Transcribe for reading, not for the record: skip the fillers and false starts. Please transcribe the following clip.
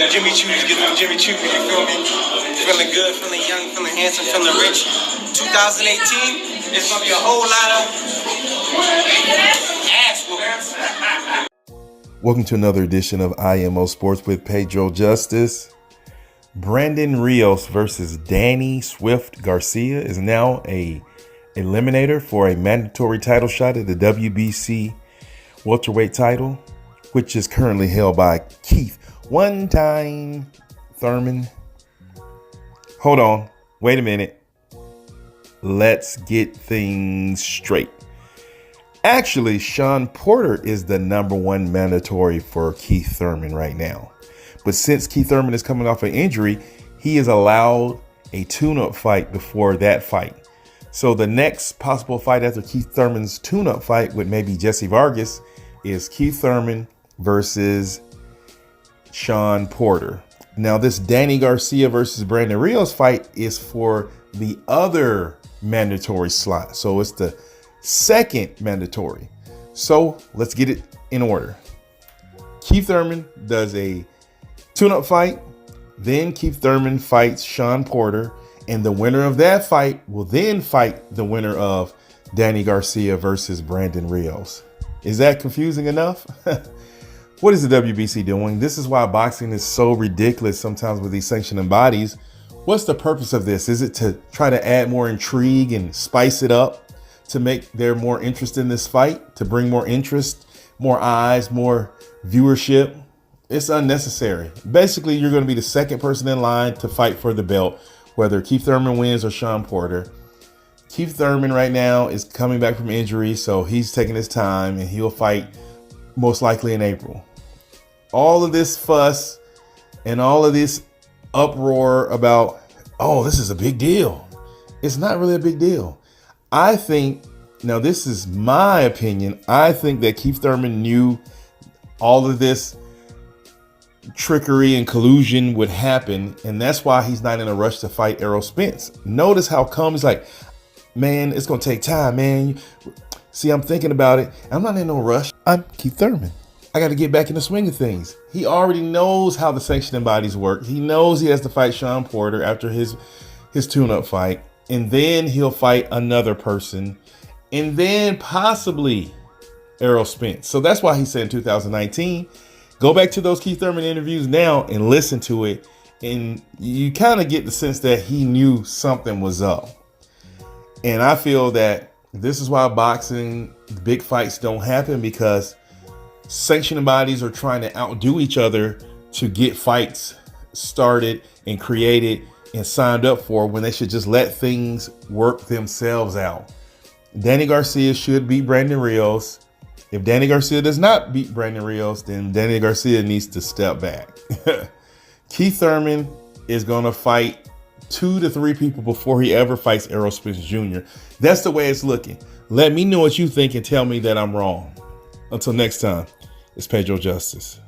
Jimmy Choo's, get them Jimmy Choo's, you feel me? Feeling good, feeling young, feeling handsome, feeling rich. 2018, it's gonna be a whole lot of ass whoopings. Welcome to another edition of IMO Sports with Pedro Justice. Brandon Rios versus Danny Swift Garcia is now a eliminator for a mandatory title shot at the WBC welterweight title, which is currently held by Keith one-time Thurman. Hold on, wait a minute. Let's get things straight. Actually, Sean Porter is the #1 mandatory for Keith Thurman right now. But since Keith Thurman is coming off an injury, he is allowed a tune-up fight before that fight. So the next possible fight after Keith Thurman's tune-up fight with maybe Jesse Vargas is Keith Thurman versus Sean Porter. Now this Danny Garcia versus Brandon Rios fight is for the other mandatory slot. So it's the second mandatory. So let's get it in order. Keith Thurman does a tune-up fight. Then Keith Thurman fights Sean Porter. And the winner of that fight will then fight the winner of Danny Garcia versus Brandon Rios. Is that confusing enough? What is the WBC doing? This is why boxing is so ridiculous sometimes with these sanctioning bodies. What's the purpose of this? Is it to try to add more intrigue and spice it up to make there more interest in this fight, to bring more interest, more eyes, more viewership? It's unnecessary. Basically, you're going to be the second person in line to fight for the belt, whether Keith Thurman wins or Sean Porter. Keith Thurman right now is coming back from injury, so he's taking his time and he'll fight most likely in April. All of this fuss and all of this uproar about, oh, this is a big deal. It's not really a big deal. I think, now this is my opinion, I think that Keith Thurman knew all of this trickery and collusion would happen, and that's why he's not in a rush to fight Errol Spence. Notice how come he's like, man, it's gonna take time, man. See, I'm thinking about it. I'm not in no rush. I'm Keith Thurman. I got to get back in the swing of things. He already knows how the sanctioning bodies work. He knows he has to fight Sean Porter after his tune-up fight, and then he'll fight another person, and then possibly Errol Spence. So that's why he said in 2019, go back to those Keith Thurman interviews now and listen to it, and you kind of get the sense that he knew something was up. And I feel that this is why boxing, big fights don't happen, because sanctioning bodies are trying to outdo each other to get fights started and created and signed up for, when they should just let things work themselves out. Danny Garcia should beat Brandon Rios. If Danny Garcia does not beat Brandon Rios, then Danny Garcia needs to step back. Keith Thurman is going to fight 2 to 3 people before he ever fights Errol Spence Jr. That's the way it's looking. Let me know what you think and tell me that I'm wrong. Until next time, it's Pedro Justice.